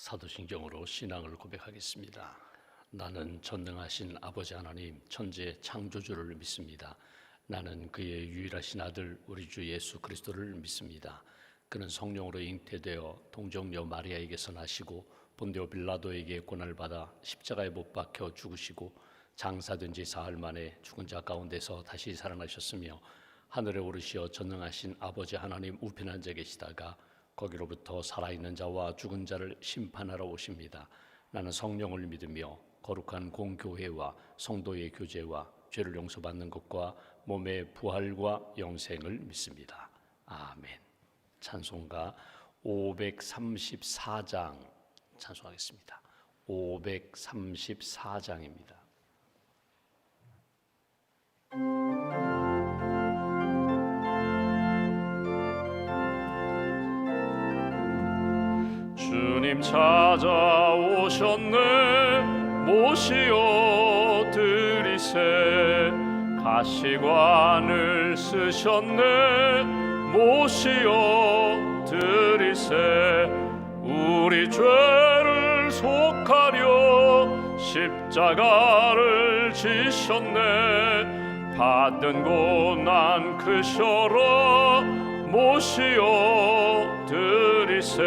사도신경으로 신앙을 고백하겠습니다. 나는 전능하신 아버지 하나님 천지의 창조주를 믿습니다. 나는 그의 유일하신 아들 우리 주 예수 그리스도를 믿습니다. 그는 성령으로 잉태되어 동정녀 마리아에게서 나시고 본디오 빌라도에게 고난을 받아 십자가에 못 박혀 죽으시고 장사된 지 사흘 만에 죽은 자 가운데서 다시 살아나셨으며 하늘에 오르시어 전능하신 아버지 하나님 우편에 앉아 계시다가 거기로부터 살아있는 자와 죽은 자를 심판하러 오십니다. 나는 성령을 믿으며 거룩한 공교회와 성도의 교제와 죄를 용서받는 것과 몸의 부활과 영생을 믿습니다. 아멘. 찬송가 534장 찬송하겠습니다. 534장입니다. 주님 찾아오셨네 모시어 드리세 가시관을 쓰셨네 모시어 드리세 우리 죄를 속하려 십자가를 지셨네 받은 고난 크셔러 모시어 드리세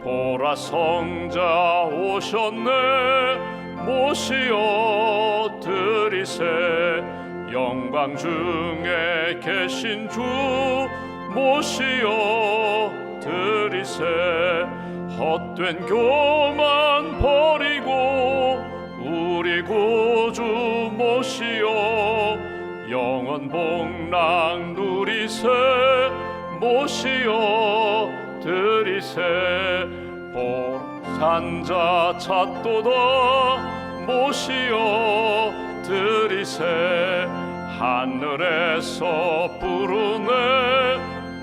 보라 성자 오셨네 모시어 드리세 영광 중에 계신 주 모시어 드리세 헛된 교만 버리고 우리 구주 모시어 영원 복락 누리세 모시어 드리세 산자 찾도다 모시어 드리세 하늘에서 부르네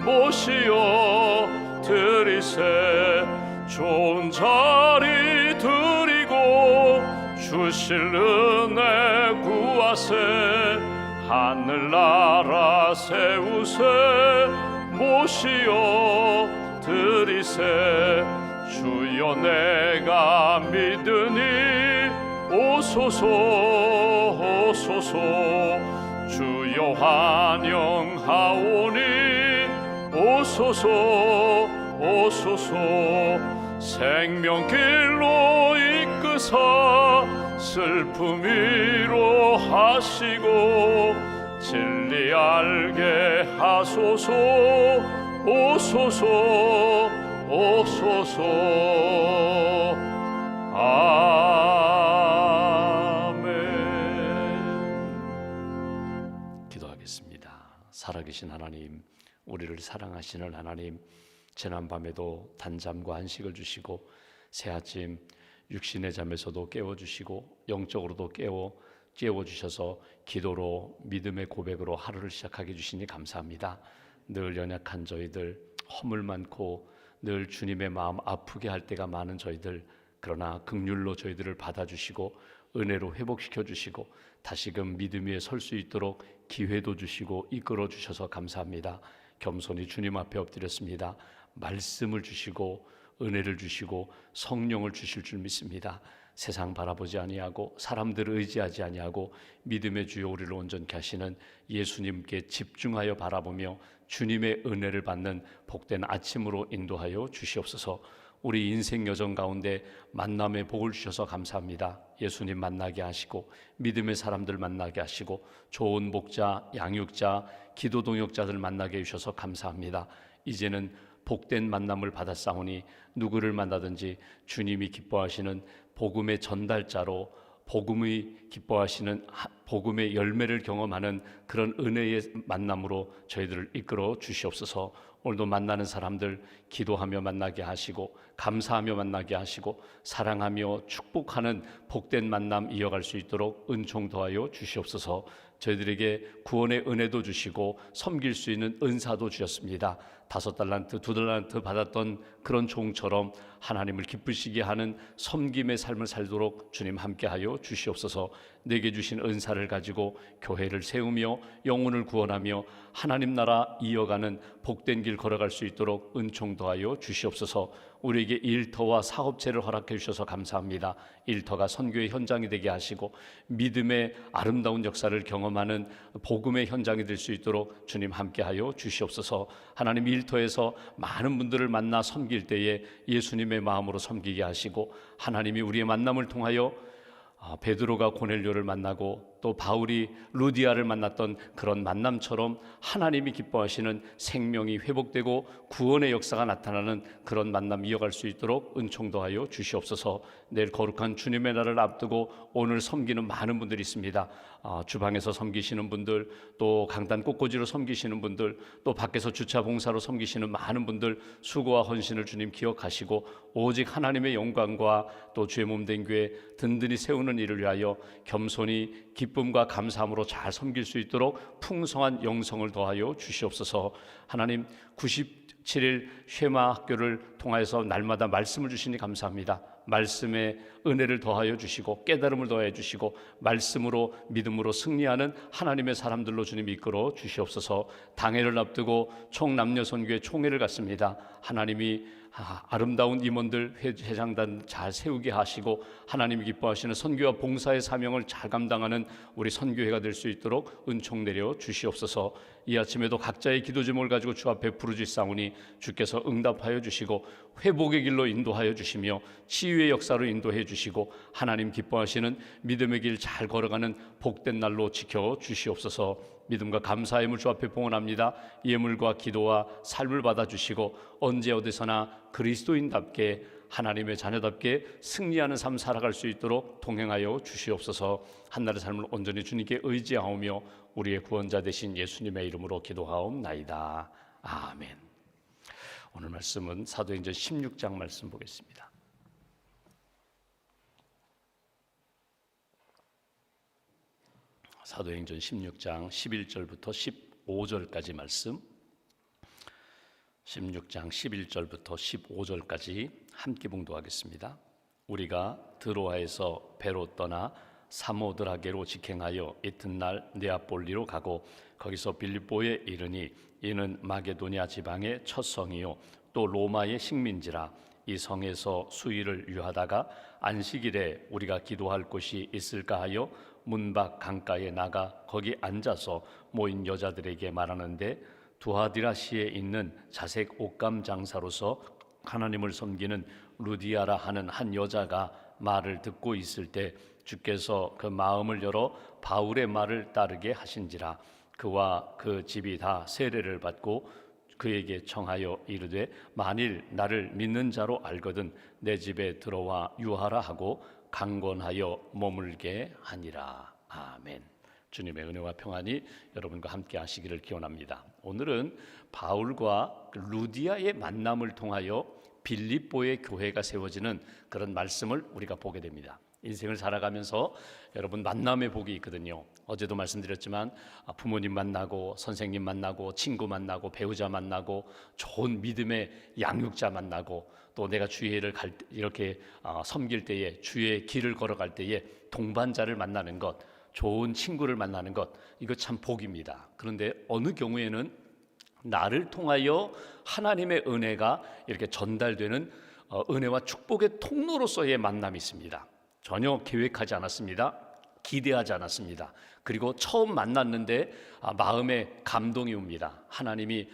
모시어 드리세 좋은 자리 드리고 주실 은혜 구하세 하늘나라 세우세 모시어 드리세 주여 내가 믿으니 오소서 오소서 주여 환영하오니 오소서 오소서 생명길로 이끄사 슬픔 위로하시고 진리 알게 하소서 오소서 오소서 아멘. 기도하겠습니다. 살아계신 하나님, 우리를 사랑하시는 하나님, 지난밤에도 단잠과 안식을 주시고 새아침 육신의 잠에서도 깨워주시고 영적으로도 깨워주셔서 기도로 믿음의 고백으로 하루를 시작하게 해주시니 감사합니다. 늘 연약한 저희들, 허물 많고 늘 주님의 마음 아프게 할 때가 많은 저희들, 그러나 긍휼로 저희들을 받아주시고 은혜로 회복시켜 주시고 다시금 믿음 위에 설 수 있도록 기회도 주시고 이끌어 주셔서 감사합니다. 겸손히 주님 앞에 엎드렸습니다. 말씀을 주시고 은혜를 주시고 성령을 주실 줄 믿습니다. 세상 바라보지 아니하고 사람들을 의지하지 아니하고 믿음의 주여 우리를 온전케 하시는 예수님께 집중하여 바라보며 주님의 은혜를 받는 복된 아침으로 인도하여 주시옵소서. 우리 인생 여정 가운데 만남의 복을 주셔서 감사합니다. 예수님 만나게 하시고 믿음의 사람들 만나게 하시고 좋은 목자, 양육자, 기도 동역자들 만나게 해주셔서 감사합니다. 이제는 복된 만남을 받았사오니 누구를 만나든지 주님이 기뻐하시는 복음의 전달자로 복음이 기뻐하시는 복음의 열매를 경험하는 그런 은혜의 만남으로 저희들을 이끌어 주시옵소서. 오늘도 만나는 사람들 기도하며 만나게 하시고 감사하며 만나게 하시고 사랑하며 축복하는 복된 만남 이어갈 수 있도록 은총 더하여 주시옵소서. 저희들에게 구원의 은혜도 주시고 섬길 수 있는 은사도 주셨습니다. 5달란트, 2달란트 받았던 그런 종처럼 하나님을 기쁘시게 하는 섬김의 삶을 살도록 주님 함께하여 주시옵소서. 내게 주신 은사를 역사를 가지고 교회를 세우며 영혼을 구원하며 하나님 나라 이어가는 복된 길 걸어갈 수 있도록 은총 더하여 주시옵소서. 우리에게 일터와 사업체를 허락해 주셔서 감사합니다. 일터가 선교의 현장이 되게 하시고 믿음의 아름다운 역사를 경험하는 복음의 현장이 될 수 있도록 주님 함께하여 주시옵소서. 하나님, 일터에서 많은 분들을 만나 섬길 때에 예수님의 마음으로 섬기게 하시고, 하나님이 우리의 만남을 통하여 베드로가 고넬료를 만나고 또 바울이 루디아를 만났던 그런 만남처럼 하나님이 기뻐하시는 생명이 회복되고 구원의 역사가 나타나는 그런 만남 이어갈 수 있도록 은총 더하여 주시옵소서. 내일 거룩한 주님의 날을 앞두고 오늘 섬기는 많은 분들이 있습니다. 주방에서 섬기시는 분들, 또 강단 꽃꽂이로 섬기시는 분들, 또 밖에서 주차 봉사로 섬기시는 많은 분들, 수고와 헌신을 주님 기억하시고 오직 하나님의 영광과 또 주의 몸된 교회 든든히 세우는 일을 위하여 겸손히 기쁨과 감사함으로 잘 섬길 수 있도록 풍성한 영성을 더하여 주시옵소서. 하나님, 97일 쉐마 학교를 통하여서 날마다 말씀을 주시니 감사합니다. 말씀의 은혜를 더하여 주시고 깨달음을 더하여 주시고 말씀으로 믿음으로 승리하는 하나님의 사람들로 주님 이끌어 주시옵소서. 당회를 앞두고 총남녀선교회 총회를 갖습니다. 하나님이 아름다운 임원들 회장단 잘 세우게 하시고 하나님이 기뻐하시는 선교와 봉사의 사명을 잘 감당하는 우리 선교회가 될 수 있도록 은총 내려 주시옵소서. 이 아침에도 각자의 기도 제목을 가지고 주 앞에 부르짖사오니 주께서 응답하여 주시고 회복의 길로 인도하여 주시며 치유의 역사로 인도해 주시고 하나님 기뻐하시는 믿음의 길 잘 걸어가는 복된 날로 지켜 주시옵소서. 믿음과 감사의 예물 주 앞에 봉헌합니다. 예물과 기도와 삶을 받아주시고 언제 어디서나 그리스도인답게 하나님의 자녀답게 승리하는 삶 살아갈 수 있도록 동행하여 주시옵소서. 한날의 삶을 온전히 주님께 의지하오며 우리의 구원자 되신 예수님의 이름으로 기도하옵나이다. 아멘. 오늘 말씀은 사도행전 16장 말씀 보겠습니다. 사도행전 16장 11절부터 15절까지 말씀, 16장 11절부터 15절까지 함께 봉독하겠습니다. 우리가 드로아에서 배로 떠나 사모드라게로 직행하여 이튿날 네아폴리로 가고 거기서 빌립보에 이르니 이는 마게도냐 지방의 첫 성이요 또 로마의 식민지라. 이 성에서 수일을 유하다가 안식일에 우리가 기도할 곳이 있을까 하여 문밖 강가에 나가 거기 앉아서 모인 여자들에게 말하는데, 두하디라시에 있는 자색 옷감 장사로서 하나님을 섬기는 루디아라 하는 한 여자가 말을 듣고 있을 때 주께서 그 마음을 열어 바울의 말을 따르게 하신지라. 그와 그 집이 다 세례를 받고 그에게 청하여 이르되 만일 나를 믿는 자로 알거든 내 집에 들어와 유하라 하고 강권하여 머물게 하니라. 아멘. 주님의 은혜와 평안이 여러분과 함께 하시기를 기원합니다. 오늘은 바울과 루디아의 만남을 통하여 빌립보의 교회가 세워지는 그런 말씀을 우리가 보게 됩니다. 인생을 살아가면서 여러분 만남의 복이 있거든요. 어제도 말씀드렸지만 부모님 만나고 선생님 만나고 친구 만나고 배우자 만나고 좋은 믿음의 양육자 만나고 또 내가 주의를 이렇게 섬길 때에 주의 길을 걸어갈 때에 동반자를 만나는 것, 좋은 친구를 만나는 것, 이거 참 복입니다. 그런데 어느 경우에는 나를 통하여 하나님의 은혜가 이렇게 전달되는 은혜와 축복의 통로로서의 만남이 있습니다. 전혀 계획하지 않았습니다. 기대하지 않았습니다. 그리고 처음 만났는데 마음에 감동이 옵니다. 하나님이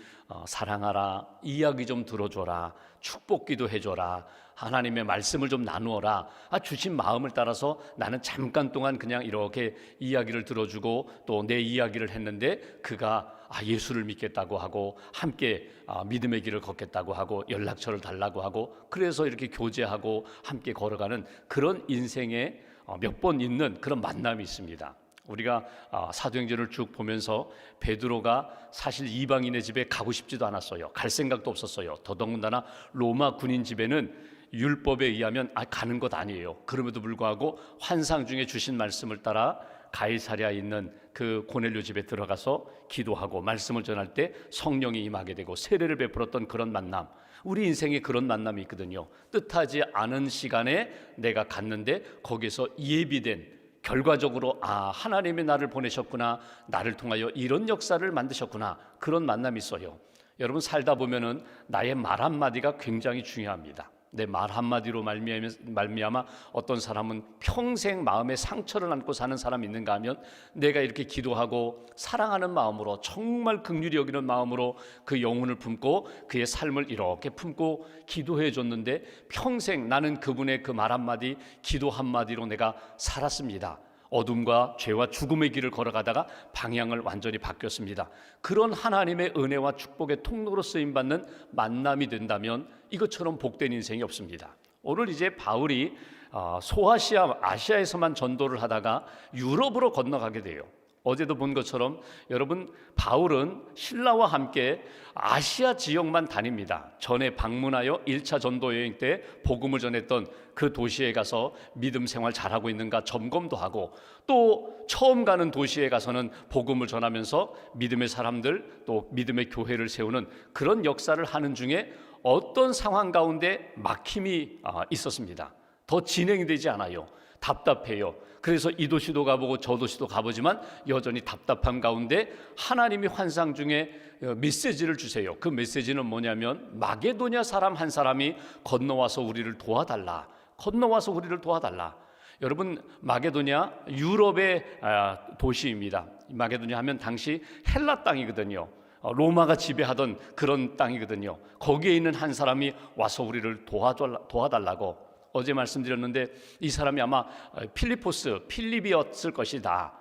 사랑하라, 이야기 좀 들어줘라, 축복기도 해줘라, 하나님의 말씀을 좀 나누어라. 주신 마음을 따라서 나는 잠깐 동안 그냥 이렇게 이야기를 들어주고 또 내 이야기를 했는데 그가 예수를 믿겠다고 하고 함께 믿음의 길을 걷겠다고 하고 연락처를 달라고 하고 그래서 이렇게 교제하고 함께 걸어가는 그런 인생에 몇 번 있는 그런 만남이 있습니다. 우리가 사도행전을 쭉 보면서 베드로가 사실 이방인의 집에 가고 싶지도 않았어요. 갈 생각도 없었어요. 더더군다나 로마 군인 집에는 율법에 의하면 가는 것 아니에요. 그럼에도 불구하고 환상 중에 주신 말씀을 따라 가이사랴에 있는 그 고넬료 집에 들어가서 기도하고 말씀을 전할 때 성령이 임하게 되고 세례를 베풀었던 그런 만남, 우리 인생에 그런 만남이 있거든요. 뜻하지 않은 시간에 내가 갔는데 거기서 예비된 결과적으로 하나님이 나를 보내셨구나, 나를 통하여 이런 역사를 만드셨구나, 그런 만남이 있어요. 여러분, 살다 보면은 나의 말 한마디가 굉장히 중요합니다. 내 말 한마디로 말미암아 어떤 사람은 평생 마음에 상처를 안고 사는 사람이 있는가 하면, 내가 이렇게 기도하고 사랑하는 마음으로, 정말 긍휼히 여기는 마음으로 그 영혼을 품고 그의 삶을 이렇게 품고 기도해 줬는데, 평생 나는 그분의 그 말 한마디, 기도 한마디로 내가 살았습니다. 어둠과 죄와 죽음의 길을 걸어가다가 방향을 완전히 바뀌었습니다. 그런 하나님의 은혜와 축복의 통로로 쓰임받는 만남이 된다면 이것처럼 복된 인생이 없습니다. 오늘 이제 바울이 아시아에서만 전도를 하다가 유럽으로 건너가게 돼요. 어제도 본 것처럼 여러분, 바울은 신라와 함께 아시아 지역만 다닙니다. 전에 방문하여 1차 전도 여행 때 복음을 전했던 그 도시에 가서 믿음 생활 잘하고 있는가 점검도 하고, 또 처음 가는 도시에 가서는 복음을 전하면서 믿음의 사람들, 또 믿음의 교회를 세우는 그런 역사를 하는 중에 어떤 상황 가운데 막힘이 있었습니다. 더 진행되지 않아요. 답답해요. 그래서 이 도시도 가보고 저 도시도 가보지만 여전히 답답함 가운데 하나님이 환상 중에 메시지를 주세요. 그 메시지는 뭐냐면, 마게도냐 사람 한 사람이 건너와서 우리를 도와달라. 건너와서 우리를 도와달라. 여러분, 마게도냐 유럽의 도시입니다. 마게도냐 하면 당시 헬라 땅이거든요. 로마가 지배하던 그런 땅이거든요. 거기에 있는 한 사람이 와서 우리를 도와달라고. 어제 말씀드렸는데 이 사람이 아마 필립이었을 것이다.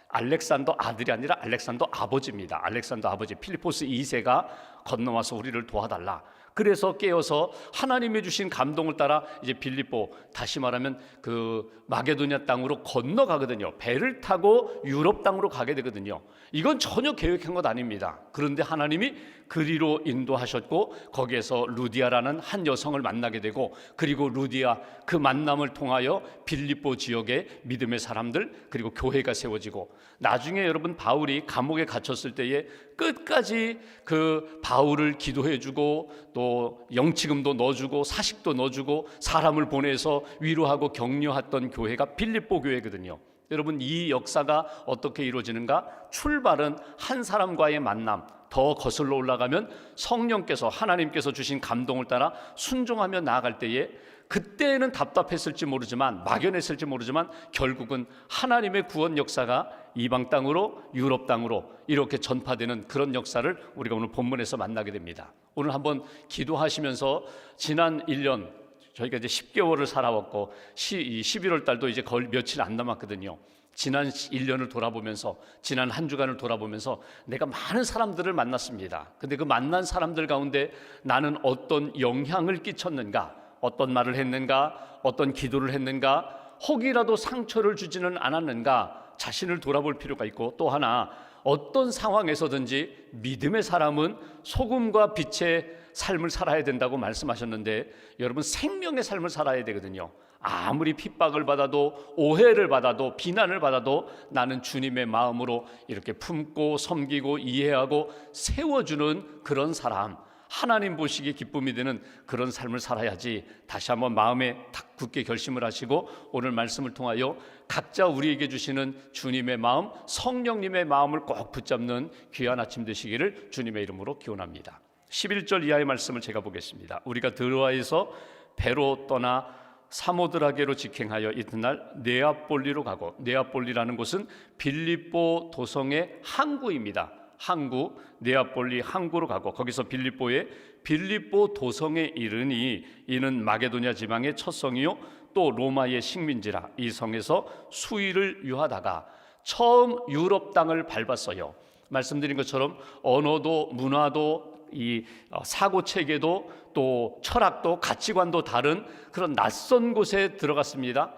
알렉산더 아들이 아니라 알렉산더 아버지입니다. 알렉산더 아버지 필리포스 2세가 건너와서 우리를 도와달라. 그래서 깨어서 하나님이 주신 감동을 따라 이제 빌립보, 다시 말하면 그 마게도냐 땅으로 건너가거든요. 배를 타고 유럽 땅으로 가게 되거든요. 이건 전혀 계획한 것 아닙니다. 그런데 하나님이 그리로 인도하셨고, 거기에서 루디아라는 한 여성을 만나게 되고, 그리고 루디아 그 만남을 통하여 빌립보 지역의 믿음의 사람들, 그리고 교회가 세워지고, 나중에 여러분 바울이 감옥에 갇혔을 때에 끝까지 그 바울을 기도해주고, 또 영치금도 넣어주고 사식도 넣어주고 사람을 보내서 위로하고 격려했던 교회가 빌립보 교회거든요. 여러분, 이 역사가 어떻게 이루어지는가? 출발은 한 사람과의 만남, 더 거슬러 올라가면 성령께서, 하나님께서 주신 감동을 따라 순종하며 나아갈 때에, 그때는 답답했을지 모르지만, 막연했을지 모르지만, 결국은 하나님의 구원 역사가 이방 땅으로, 유럽 땅으로 이렇게 전파되는 그런 역사를 우리가 오늘 본문에서 만나게 됩니다. 오늘 한번 기도하시면서 지난 1년, 저희가 이제 10개월을 살아왔고 11월 달도 이제 거의 며칠 안 남았거든요. 지난 1년을 돌아보면서, 지난 한 주간을 돌아보면서 내가 많은 사람들을 만났습니다. 근데 그 만난 사람들 가운데 나는 어떤 영향을 끼쳤는가, 어떤 말을 했는가, 어떤 기도를 했는가, 혹이라도 상처를 주지는 않았는가, 자신을 돌아볼 필요가 있고, 또 하나, 어떤 상황에서든지 믿음의 사람은 소금과 빛의 삶을 살아야 된다고 말씀하셨는데, 여러분, 생명의 삶을 살아야 되거든요. 아무리 핍박을 받아도, 오해를 받아도, 비난을 받아도 나는 주님의 마음으로 이렇게 품고 섬기고 이해하고 세워주는 그런 사람, 하나님 보시기에 기쁨이 되는 그런 삶을 살아야지. 다시 한번 마음에 딱 굳게 결심을 하시고, 오늘 말씀을 통하여 각자 우리에게 주시는 주님의 마음, 성령님의 마음을 꼭 붙잡는 귀한 아침 되시기를 주님의 이름으로 기원합니다. 11절 이하의 말씀을 제가 보겠습니다. 우리가 드로아에서 배로 떠나 사모드라게로 직행하여 이튿날 네아폴리로 가고, 네아폴리라는 곳은 빌립보 도성의 항구입니다. 항구, 네아폴리 항구로 가고, 거기서 빌립보의 빌립보 도성에 이르니, 이는 마게도냐 지방의 첫 성이요 또 로마의 식민지라. 이 성에서 수일을 유하다가 처음 유럽 땅을 밟았어요. 말씀드린 것처럼 언어도 문화도 이 사고 체계도 또 철학도 가치관도 다른 그런 낯선 곳에 들어갔습니다.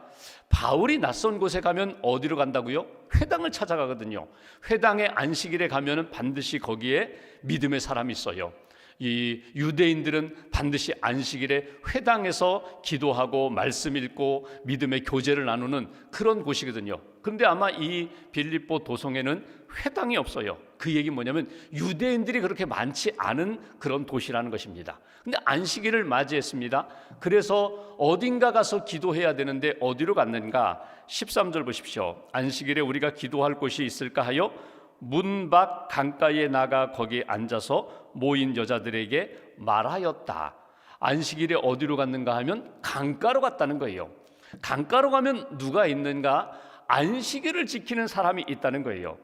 바울이 낯선 곳에 가면 어디로 간다고요? 회당을 찾아가거든요. 회당의 안식일에 가면은 반드시 거기에 믿음의 사람이 있어요. 이 유대인들은 반드시 안식일에 회당에서 기도하고 말씀 읽고 믿음의 교제를 나누는 그런 곳이거든요. 그런데 아마 이 빌립보 도성에는 회당이 없어요. 그 얘기 뭐냐면 유대인들이 그렇게 많지 않은 그런 도시라는 것입니다. 근데 안식일을 맞이했습니다. 그래서 어딘가 가서 기도해야 되는데 어디로 갔는가? 13절 보십시오. 안식일에 우리가 기도할 곳이 있을까 하여 문 밖 강가에 나가 거기 앉아서 모인 여자들에게 말하였다. 안식일에 어디로 갔는가 하면 강가로 갔다는 거예요. 강가로 가면 누가 있는가? 안식일을 지키는 사람이 있다는 거예요.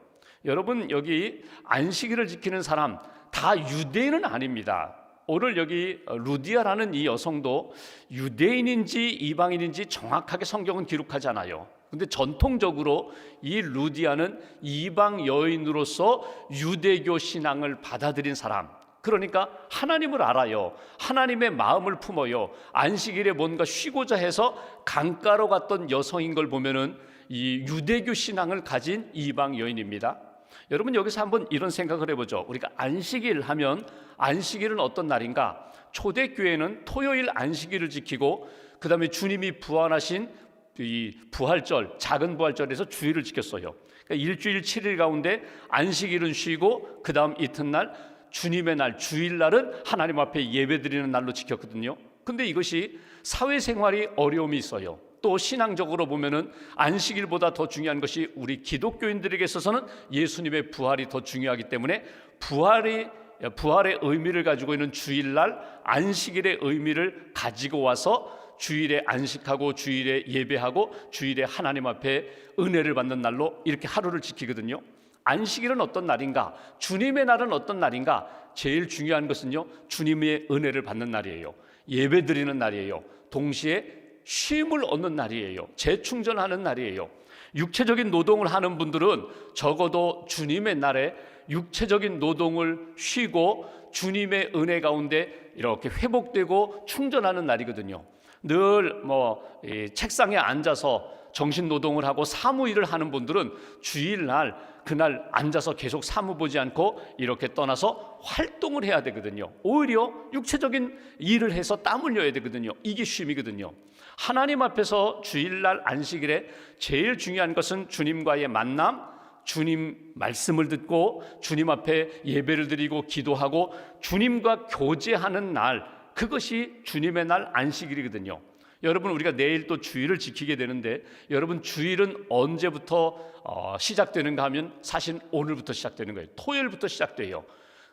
여러분, 여기 안식일을 지키는 사람 다 유대인은 아닙니다. 오늘 여기 루디아라는 이 여성도 유대인인지 이방인인지 정확하게 성경은 기록하지 않아요. 근데 전통적으로 이 루디아는 이방 여인으로서 유대교 신앙을 받아들인 사람, 그러니까 하나님을 알아요. 하나님의 마음을 품어요. 안식일에 뭔가 쉬고자 해서 강가로 갔던 여성인 걸 보면은 이 유대교 신앙을 가진 이방 여인입니다. 여러분, 여기서 한번 이런 생각을 해보죠. 우리가 안식일 하면 안식일은 어떤 날인가? 초대교회는 토요일 안식일을 지키고 그 다음에 주님이 부활하신 이 부활절, 작은 부활절에서 주일을 지켰어요. 그러니까 일주일 7일 가운데 안식일은 쉬고 그 다음 이튿날 주님의 날, 주일날은 하나님 앞에 예배드리는 날로 지켰거든요. 근데 이것이 사회생활이 어려움이 있어요. 또 신앙적으로 보면은 안식일보다 더 중요한 것이 우리 기독교인들에게 있어서는 예수님의 부활이 더 중요하기 때문에 부활의 의미를 가지고 있는 주일날 안식일의 의미를 가지고 와서 주일에 안식하고 주일에 예배하고 주일에 하나님 앞에 은혜를 받는 날로 이렇게 하루를 지키거든요. 안식일은 어떤 날인가? 주님의 날은 어떤 날인가? 제일 중요한 것은요, 주님의 은혜를 받는 날이에요. 예배드리는 날이에요. 동시에 쉼을 얻는 날이에요. 재충전하는 날이에요. 육체적인 노동을 하는 분들은 적어도 주님의 날에 육체적인 노동을 쉬고 주님의 은혜 가운데 이렇게 회복되고 충전하는 날이거든요. 늘 책상에 앉아서 정신 노동을 하고 사무일을 하는 분들은 주일날 그날 앉아서 계속 사무 보지 않고 이렇게 떠나서 활동을 해야 되거든요. 오히려 육체적인 일을 해서 땀 흘려야 되거든요. 이게 쉼이거든요. 하나님 앞에서 주일날 안식일에 제일 중요한 것은 주님과의 만남, 주님 말씀을 듣고 주님 앞에 예배를 드리고 기도하고 주님과 교제하는 날, 그것이 주님의 날 안식일이거든요. 여러분, 우리가 내일 또 주일을 지키게 되는데 여러분, 주일은 언제부터 시작되는가 하면 사실 오늘부터 시작되는 거예요. 토요일부터 시작돼요.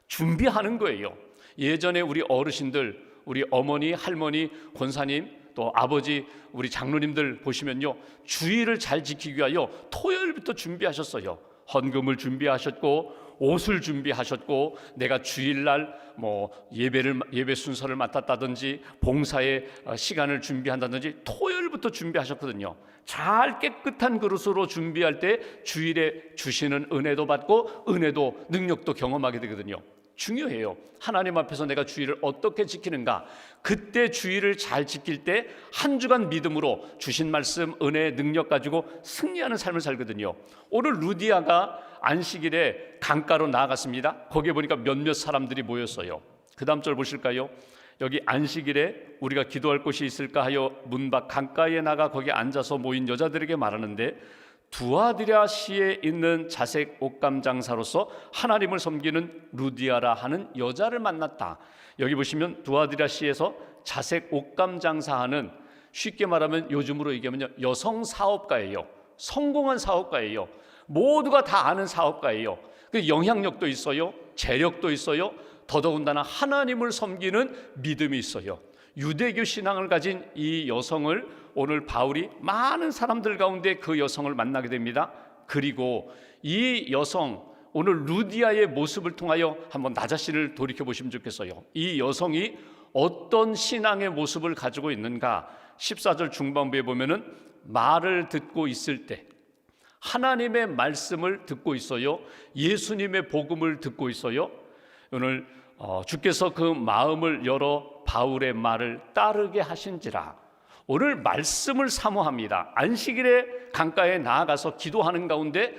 준비하는 거예요. 예전에 우리 어르신들, 우리 어머니, 할머니, 권사님, 또 아버지, 우리 장로님들 보시면요, 주일을 잘 지키기 위하여 토요일부터 준비하셨어요. 헌금을 준비하셨고 옷을 준비하셨고, 내가 주일날 예배 순서를 맡았다든지 봉사의 시간을 준비한다든지 토요일부터 준비하셨거든요. 잘 깨끗한 그릇으로 준비할 때 주일에 주시는 은혜도 받고 은혜도 능력도 경험하게 되거든요. 중요해요. 하나님 앞에서 내가 주일을 어떻게 지키는가. 그때 주일을 잘 지킬 때 한 주간 믿음으로 주신 말씀, 은혜, 능력 가지고 승리하는 삶을 살거든요. 오늘 루디아가 안식일에 강가로 나아갔습니다. 거기에 보니까 몇몇 사람들이 모였어요. 그 다음 절 보실까요? 여기 안식일에 우리가 기도할 곳이 있을까 하여 문 밖 강가에 나가 거기 앉아서 모인 여자들에게 말하는데, 두아디라시에 있는 자색 옷감 장사로서 하나님을 섬기는 루디아라 하는 여자를 만났다. 여기 보시면 두아디라시에서 자색 옷감 장사하는, 쉽게 말하면 요즘으로 얘기하면 여성 사업가예요. 성공한 사업가예요. 모두가 다 아는 사업가예요. 그 영향력도 있어요. 재력도 있어요. 더더군다나 하나님을 섬기는 믿음이 있어요. 유대교 신앙을 가진 이 여성을 오늘 바울이 많은 사람들 가운데 그 여성을 만나게 됩니다. 그리고 이 여성, 오늘 루디아의 모습을 통하여 한번 나 자신을 돌이켜 보시면 좋겠어요. 이 여성이 어떤 신앙의 모습을 가지고 있는가? 14절 중반부에 보면은 말을 듣고 있을 때 하나님의 말씀을 듣고 있어요. 예수님의 복음을 듣고 있어요. 오늘 주께서 그 마음을 열어 바울의 말을 따르게 하신지라. 오늘 말씀을 사모합니다. 안식일에 강가에 나아가서 기도하는 가운데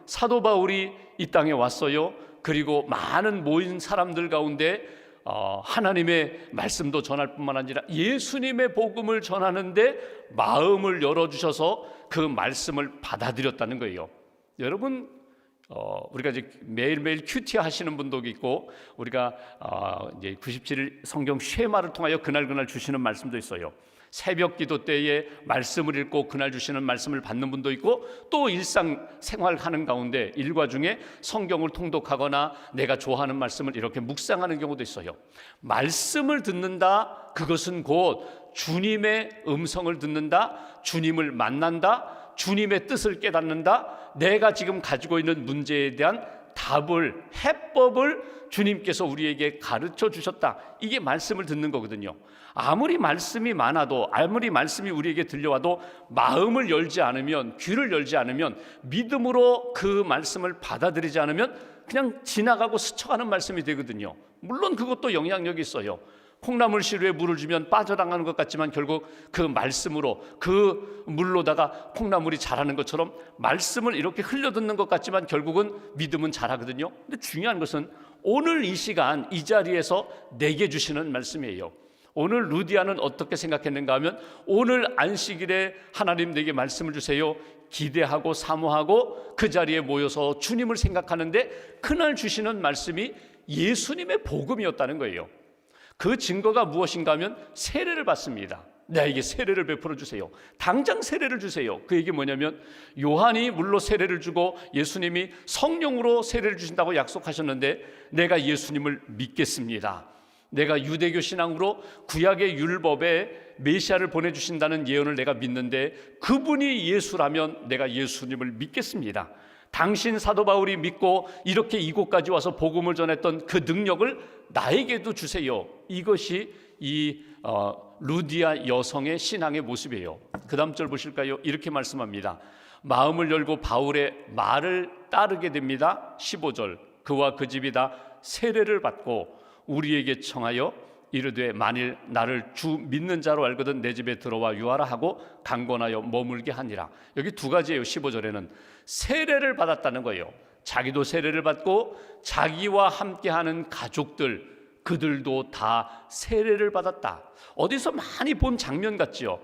사도 바울이 이 땅에 왔어요. 그리고 많은 모인 사람들 가운데 하나님의 말씀도 전할 뿐만 아니라 예수님의 복음을 전하는데 마음을 열어주셔서 그 말씀을 받아들였다는 거예요. 여러분, 우리가 이제 매일매일 큐티 하시는 분도 있고, 우리가 이제 97일 성경 쉐마를 통하여 그날 주시는 말씀도 있어요. 새벽 기도 때에 말씀을 읽고 그날 주시는 말씀을 받는 분도 있고, 또 일상 생활하는 가운데 일과 중에 성경을 통독하거나 내가 좋아하는 말씀을 이렇게 묵상하는 경우도 있어요. 말씀을 듣는다, 그것은 곧 주님의 음성을 듣는다, 주님을 만난다, 주님의 뜻을 깨닫는다, 내가 지금 가지고 있는 문제에 대한 답을, 해법을 주님께서 우리에게 가르쳐 주셨다. 이게 말씀을 듣는 거거든요. 아무리 말씀이 많아도, 아무리 말씀이 우리에게 들려와도 마음을 열지 않으면, 귀를 열지 않으면, 믿음으로 그 말씀을 받아들이지 않으면 그냥 지나가고 스쳐가는 말씀이 되거든요. 물론 그것도 영향력이 있어요. 콩나물 시루에 물을 주면 빠져나가는 것 같지만 결국 그 말씀으로, 그 물로다가 콩나물이 자라는 것처럼 말씀을 이렇게 흘려듣는 것 같지만 결국은 믿음은 자라거든요. 근데 중요한 것은 오늘 이 시간 이 자리에서 내게 주시는 말씀이에요. 오늘 루디아는 어떻게 생각했는가 하면, 오늘 안식일에 하나님 내게 말씀을 주세요 기대하고 사모하고 그 자리에 모여서 주님을 생각하는데 그날 주시는 말씀이 예수님의 복음이었다는 거예요. 그 증거가 무엇인가 하면 세례를 받습니다. 나에게 세례를 베풀어 주세요. 당장 세례를 주세요. 그 얘기 뭐냐면, 요한이 물로 세례를 주고 예수님이 성령으로 세례를 주신다고 약속하셨는데, 내가 예수님을 믿겠습니다. 내가 유대교 신앙으로 구약의 율법에 메시아를 보내주신다는 예언을 내가 믿는데 그분이 예수라면 내가 예수님을 믿겠습니다. 당신 사도 바울이 믿고 이렇게 이곳까지 와서 복음을 전했던 그 능력을 나에게도 주세요. 이것이 이 루디아 여성의 신앙의 모습이에요. 그 다음 절 보실까요? 이렇게 말씀합니다. 마음을 열고 바울의 말을 따르게 됩니다. 15절, 그와 그 집이 다 세례를 받고 우리에게 청하여 이르되 만일 나를 주 믿는 자로 알거든 내 집에 들어와 유하라 하고 강권하여 머물게 하니라. 여기 두 가지예요. 15절에는 세례를 받았다는 거예요. 자기도 세례를 받고 자기와 함께하는 가족들, 그들도 다 세례를 받았다. 어디서 많이 본 장면 같지요.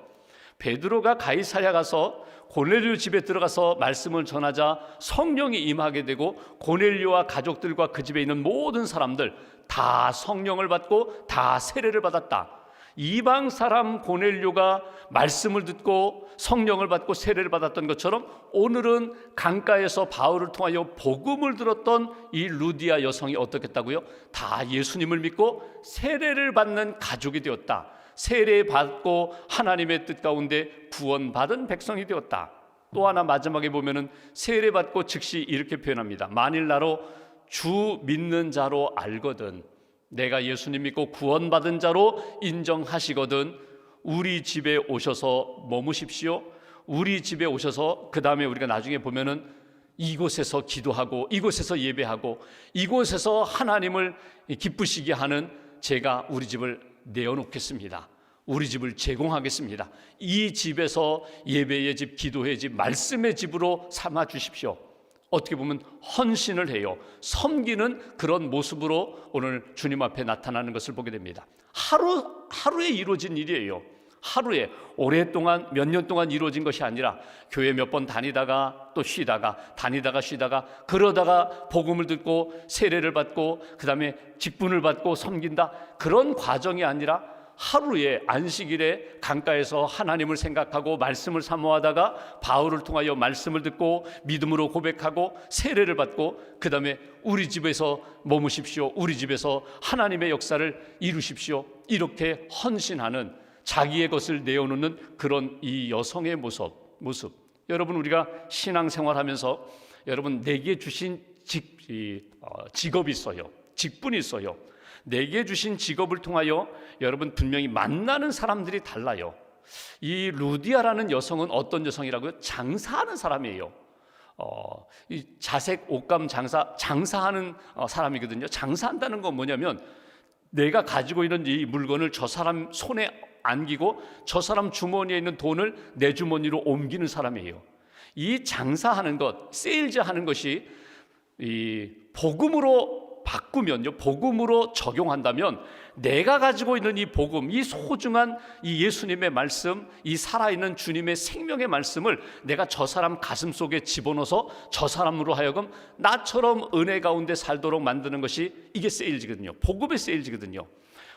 베드로가 가이사랴 가서 고넬료 집에 들어가서 말씀을 전하자 성령이 임하게 되고 고넬료와 가족들과 그 집에 있는 모든 사람들 다 성령을 받고 다 세례를 받았다. 이방 사람 고넬료가 말씀을 듣고 성령을 받고 세례를 받았던 것처럼 오늘은 강가에서 바울을 통하여 복음을 들었던 이 루디아 여성이 어떻게 했다고요? 다 예수님을 믿고 세례를 받는 가족이 되었다. 세례받고 하나님의 뜻 가운데 구원받은 백성이 되었다. 또 하나 마지막에 보면은 세례받고 즉시 이렇게 표현합니다. 만일 나로 주 믿는 자로 알거든, 내가 예수님 믿고 구원받은 자로 인정하시거든 우리 집에 오셔서 머무십시오. 우리 집에 오셔서 그 다음에 우리가 나중에 보면은 이곳에서 기도하고 이곳에서 예배하고 이곳에서 하나님을 기쁘시게 하는 제가 우리 집을 내어놓겠습니다. 우리 집을 제공하겠습니다. 이 집에서 예배의 집, 기도의 집, 말씀의 집으로 삼아 주십시오. 어떻게 보면 헌신을 해요. 섬기는 그런 모습으로 오늘 주님 앞에 나타나는 것을 보게 됩니다. 하루에 이루어진 일이에요. 하루에 오랫동안 몇 년 동안 이루어진 것이 아니라 교회 몇 번 다니다가 또 쉬다가 다니다가 쉬다가 그러다가 복음을 듣고 세례를 받고 그 다음에 직분을 받고 섬긴다, 그런 과정이 아니라 하루에 안식일에 강가에서 하나님을 생각하고 말씀을 사모하다가 바울을 통하여 말씀을 듣고 믿음으로 고백하고 세례를 받고 그 다음에 우리 집에서 머무십시오. 우리 집에서 하나님의 역사를 이루십시오. 이렇게 헌신하는, 자기의 것을 내어놓는 그런 이 여성의 모습. 여러분, 우리가 신앙생활하면서 여러분 내게 주신 직업이 있어요. 직분이 있어요. 내게 주신 직업을 통하여 여러분 분명히 만나는 사람들이 달라요. 이 루디아라는 여성은 어떤 여성이라고요? 장사하는 사람이에요. 이 자색 옷감 장사하는 사람이거든요. 장사한다는 건 뭐냐면 내가 가지고 있는 이 물건을 저 사람 손에 안기고 저 사람 주머니에 있는 돈을 내 주머니로 옮기는 사람이에요. 이 장사하는 것, 세일즈하는 것이 이 복음으로 바꾸면요, 복음으로 적용한다면 내가 가지고 있는 이 복음, 이 소중한 이 예수님의 말씀, 이 살아있는 주님의 생명의 말씀을 내가 저 사람 가슴 속에 집어넣어서 저 사람으로 하여금 나처럼 은혜 가운데 살도록 만드는 것이, 이게 세일즈거든요. 복음의 세일즈거든요.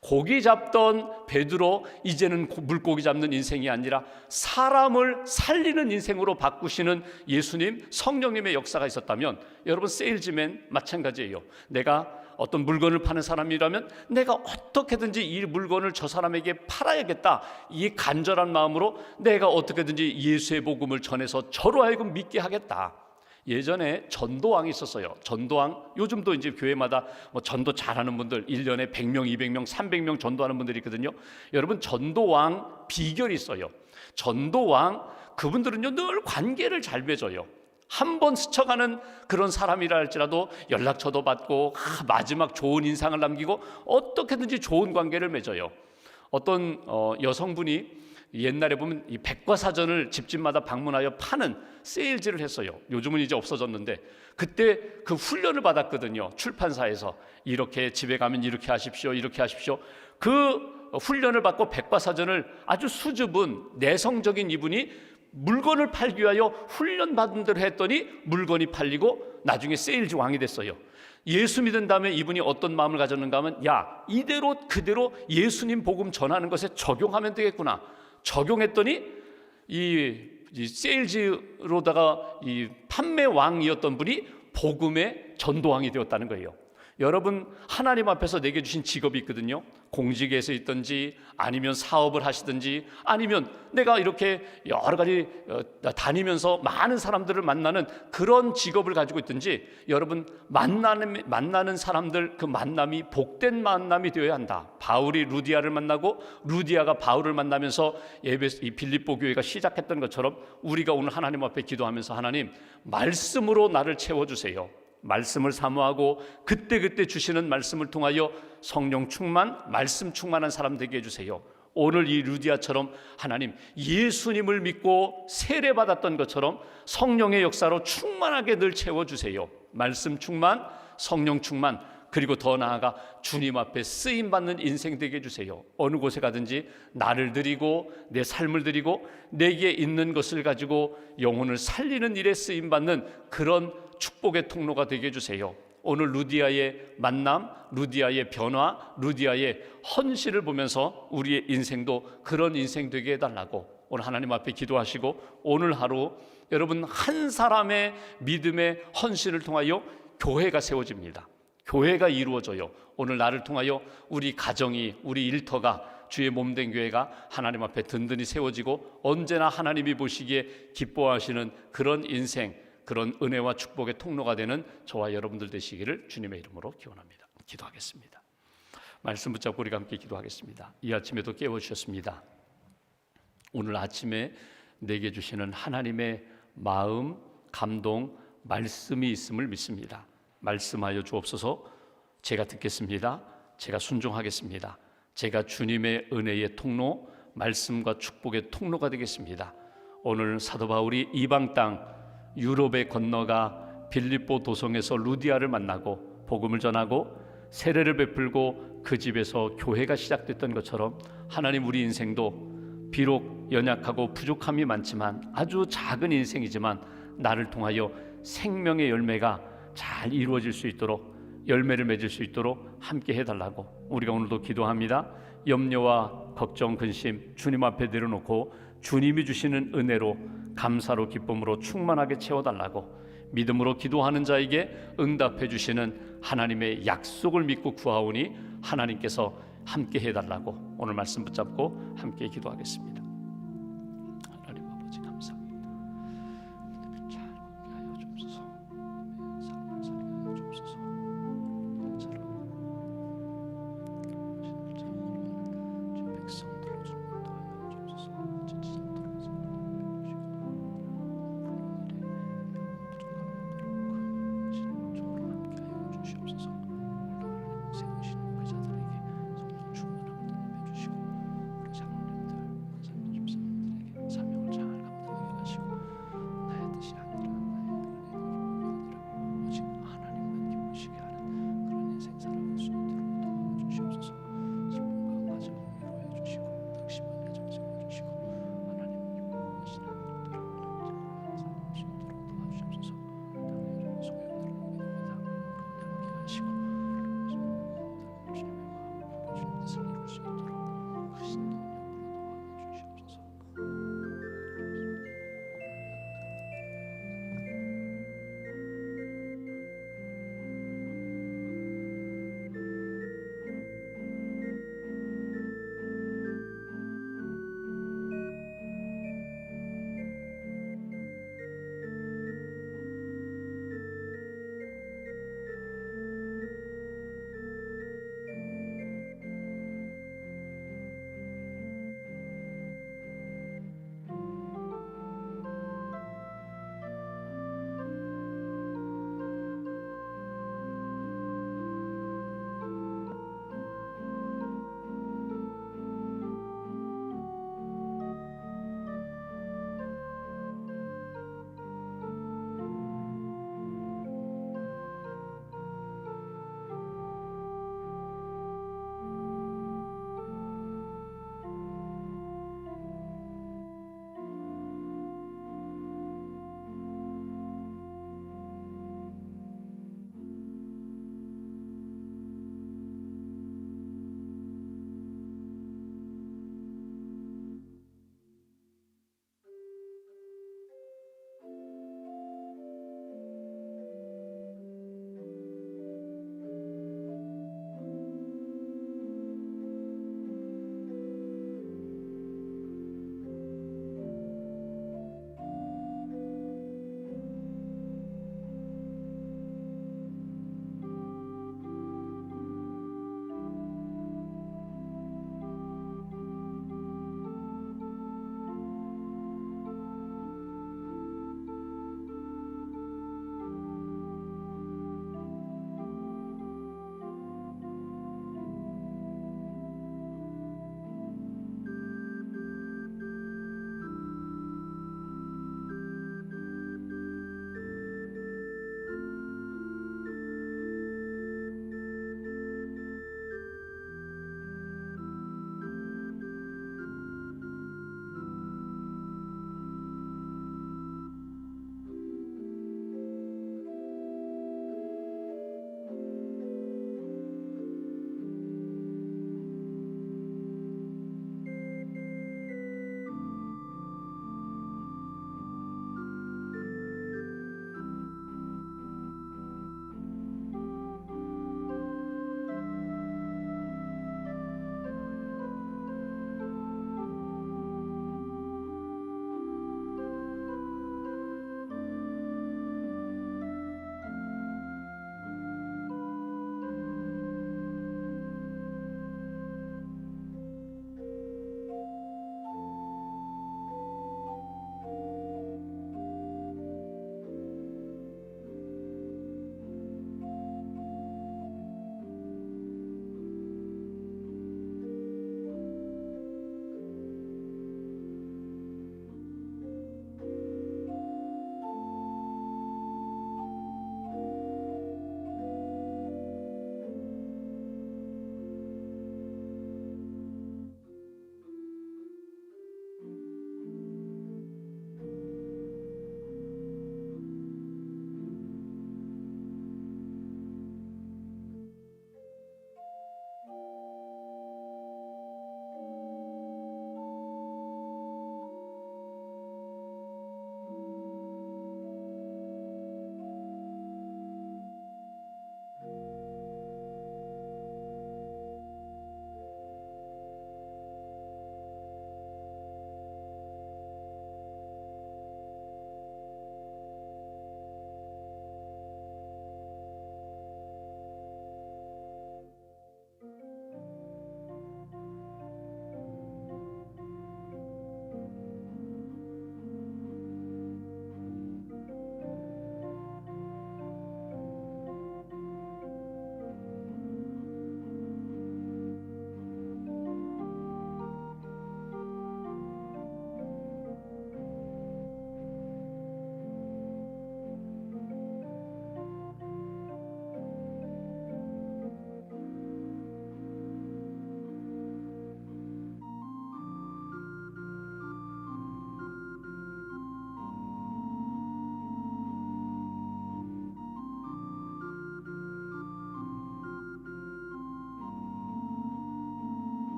고기 잡던 베드로, 이제는 물고기 잡는 인생이 아니라 사람을 살리는 인생으로 바꾸시는 예수님, 성령님의 역사가 있었다면, 여러분, 세일즈맨 마찬가지예요. 내가 어떤 물건을 파는 사람이라면 내가 어떻게든지 이 물건을 저 사람에게 팔아야겠다, 이 간절한 마음으로 내가 어떻게든지 예수의 복음을 전해서 저로 하여금 믿게 하겠다. 예전에 전도왕이 있었어요. 전도왕, 요즘도 이제 교회마다 전도 잘하는 분들 1년에 100명, 200명, 300명 전도하는 분들이 있거든요. 여러분, 전도왕 비결이 있어요. 전도왕, 그분들은요 늘 관계를 잘 맺어요. 한 번 스쳐가는 그런 사람이라 할지라도 연락처도 받고 마지막 좋은 인상을 남기고 어떻게든지 좋은 관계를 맺어요. 어떤 여성분이 옛날에 보면 이 백과사전을 집집마다 방문하여 파는 세일즈를 했어요. 요즘은 이제 없어졌는데 그때 그 훈련을 받았거든요. 출판사에서 이렇게 집에 가면 이렇게 하십시오, 이렇게 하십시오. 그 훈련을 받고 백과사전을 아주 수줍은 내성적인 이분이 물건을 팔기 위하여 훈련받은 대로 했더니 물건이 팔리고 나중에 세일즈 왕이 됐어요. 예수 믿은 다음에 이분이 어떤 마음을 가졌는가 하면, 야, 이대로 그대로 예수님 복음 전하는 것에 적용하면 되겠구나. 적용했더니 이 세일즈로다가 이 판매왕이었던 분이 복음의 전도왕이 되었다는 거예요. 여러분, 하나님 앞에서 내게 주신 직업이 있거든요. 공직에서 있든지 아니면 사업을 하시든지 아니면 내가 이렇게 여러 가지 다니면서 많은 사람들을 만나는 그런 직업을 가지고 있든지, 여러분, 만나는 사람들, 그 만남이 복된 만남이 되어야 한다. 바울이 루디아를 만나고 루디아가 바울을 만나면서 이 빌립보 교회가 시작했던 것처럼 우리가 오늘 하나님 앞에 기도하면서, 하나님, 말씀으로 나를 채워주세요. 말씀을 사모하고 그때그때 주시는 말씀을 통하여 성령 충만, 말씀 충만한 사람 되게 해주세요. 오늘 이 루디아처럼 하나님, 예수님을 믿고 세례받았던 것처럼 성령의 역사로 충만하게 늘 채워주세요. 말씀 충만, 성령 충만, 그리고 더 나아가 주님 앞에 쓰임받는 인생 되게 해주세요. 어느 곳에 가든지 나를 드리고 내 삶을 드리고 내게 있는 것을 가지고 영혼을 살리는 일에 쓰임받는 그런 축복의 통로가 되게 해주세요. 오늘 루디아의 만남, 루디아의 변화, 루디아의 헌신을 보면서 우리의 인생도 그런 인생 되게 해달라고 오늘 하나님 앞에 기도하시고, 오늘 하루 여러분 한 사람의 믿음의 헌신을 통하여 교회가 세워집니다. 교회가 이루어져요. 오늘 나를 통하여 우리 가정이, 우리 일터가, 주의 몸된 교회가 하나님 앞에 든든히 세워지고 언제나 하나님이 보시기에 기뻐하시는 그런 인생, 그런 은혜와 축복의 통로가 되는 저와 여러분들 되시기를 주님의 이름으로 기원합니다. 기도하겠습니다. 말씀 붙잡고 우리가 함께 기도하겠습니다. 이 아침에도 깨워주셨습니다. 오늘 아침에 내게 주시는 하나님의 마음, 감동, 말씀이 있음을 믿습니다. 말씀하여 주옵소서. 제가 듣겠습니다. 제가 순종하겠습니다. 제가 주님의 은혜의 통로, 말씀과 축복의 통로가 되겠습니다. 오늘 사도 바울이 이방 땅 유럽에 건너가 빌립보 도성에서 루디아를 만나고 복음을 전하고 세례를 베풀고 그 집에서 교회가 시작됐던 것처럼, 하나님, 우리 인생도 비록 연약하고 부족함이 많지만 아주 작은 인생이지만 나를 통하여 생명의 열매가 잘 이루어질 수 있도록, 열매를 맺을 수 있도록 함께 해달라고 우리가 오늘도 기도합니다. 염려와 걱정, 근심 주님 앞에 내려놓고 주님이 주시는 은혜로, 감사로, 기쁨으로 충만하게 채워달라고 믿음으로 기도하는 자에게 응답해 주시는 하나님의 약속을 믿고 구하오니 하나님께서 함께 해달라고 오늘 말씀 붙잡고 함께 기도하겠습니다.